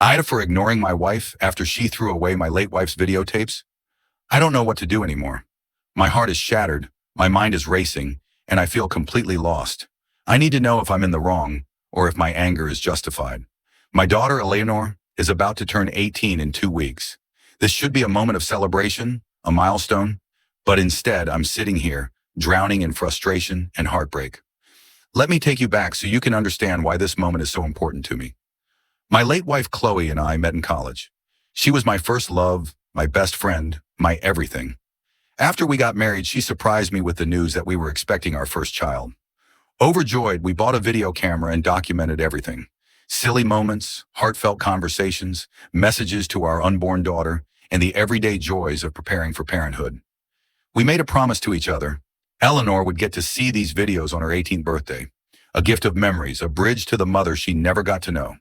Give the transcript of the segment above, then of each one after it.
AITA for ignoring my wife after she threw away my late wife's videotapes? I don't know what to do anymore. My heart is shattered, my mind is racing, and I feel completely lost. I need to know if I'm in the wrong, or if my anger is justified. My daughter, Eleanor, is about to turn 18 in 2 weeks. This should be a moment of celebration, a milestone, but instead I'm sitting here, drowning in frustration and heartbreak. Let me take you back so you can understand why this moment is so important to me. My late wife Chloe and I met in college. She was my first love, my best friend, my everything. After we got married, she surprised me with the news that we were expecting our first child. Overjoyed, we bought a video camera and documented everything. Silly moments, heartfelt conversations, messages to our unborn daughter, and the everyday joys of preparing for parenthood. We made a promise to each other. Eleanor would get to see these videos on her 18th birthday, a gift of memories, a bridge to the mother she never got to know.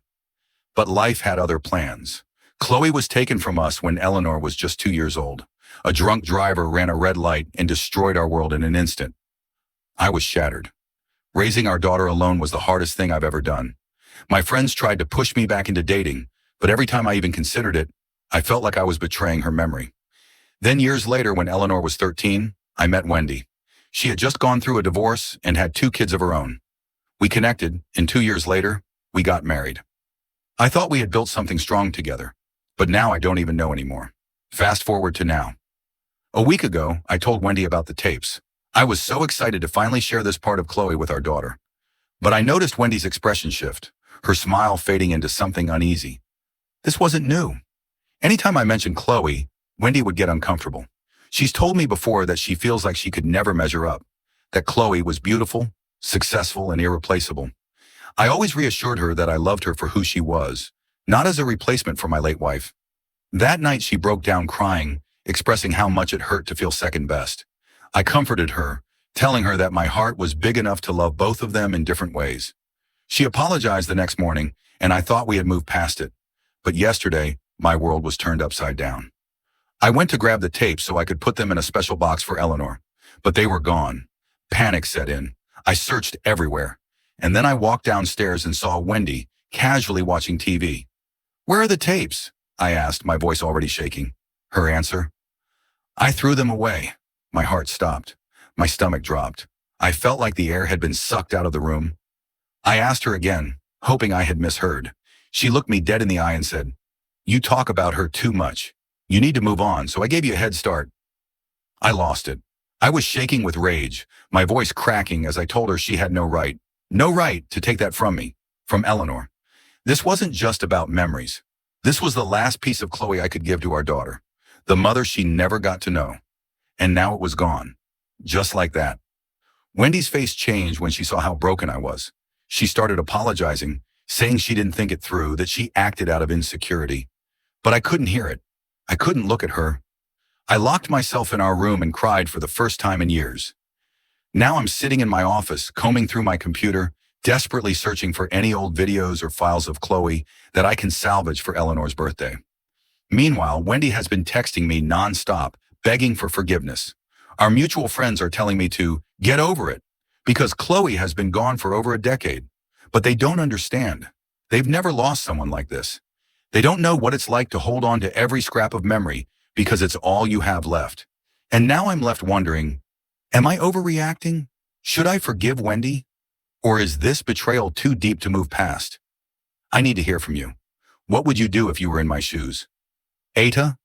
But life had other plans. Chloe was taken from us when Eleanor was just 2 years old. A drunk driver ran a red light and destroyed our world in an instant. I was shattered. Raising our daughter alone was the hardest thing I've ever done. My friends tried to push me back into dating, but every time I even considered it, I felt like I was betraying her memory. Then years later, when Eleanor was 13, I met Wendy. She had just gone through a divorce and had 2 kids of her own. We connected, and 2 years later, we got married. I thought we had built something strong together, but now I don't even know anymore. Fast forward to now. A week ago, I told Wendy about the tapes. I was so excited to finally share this part of Chloe with our daughter. But I noticed Wendy's expression shift, her smile fading into something uneasy. This wasn't new. Anytime I mentioned Chloe, Wendy would get uncomfortable. She's told me before that she feels like she could never measure up, that Chloe was beautiful, successful, and irreplaceable. I always reassured her that I loved her for who she was, not as a replacement for my late wife. That night she broke down crying, expressing how much it hurt to feel second best. I comforted her, telling her that my heart was big enough to love both of them in different ways. She apologized the next morning, and I thought we had moved past it. But yesterday, my world was turned upside down. I went to grab the tapes so I could put them in a special box for Eleanor, but they were gone. Panic set in. I searched everywhere. And then I walked downstairs and saw Wendy casually watching TV. "Where are the tapes?" I asked, my voice already shaking. Her answer? "I threw them away." My heart stopped. My stomach dropped. I felt like the air had been sucked out of the room. I asked her again, hoping I had misheard. She looked me dead in the eye and said, "You talk about her too much. You need to move on, so I gave you a head start." I lost it. I was shaking with rage, my voice cracking as I told her she had no right to take that from me, from Eleanor. This wasn't just about memories. This was the last piece of Chloe I could give to our daughter, the mother she never got to know. And now it was gone. Just like that. Wendy's face changed when she saw how broken I was. She started apologizing, saying she didn't think it through, that she acted out of insecurity. But I couldn't hear it. I couldn't look at her. I locked myself in our room and cried for the first time in years. Now I'm sitting in my office, combing through my computer, desperately searching for any old videos or files of Chloe that I can salvage for Eleanor's birthday. Meanwhile, Wendy has been texting me nonstop, begging for forgiveness. Our mutual friends are telling me to get over it, because Chloe has been gone for over a decade. But they don't understand. They've never lost someone like this. They don't know what it's like to hold on to every scrap of memory because it's all you have left. And now I'm left wondering, am I overreacting? Should I forgive Wendy? Or is this betrayal too deep to move past? I need to hear from you. What would you do if you were in my shoes? AITA,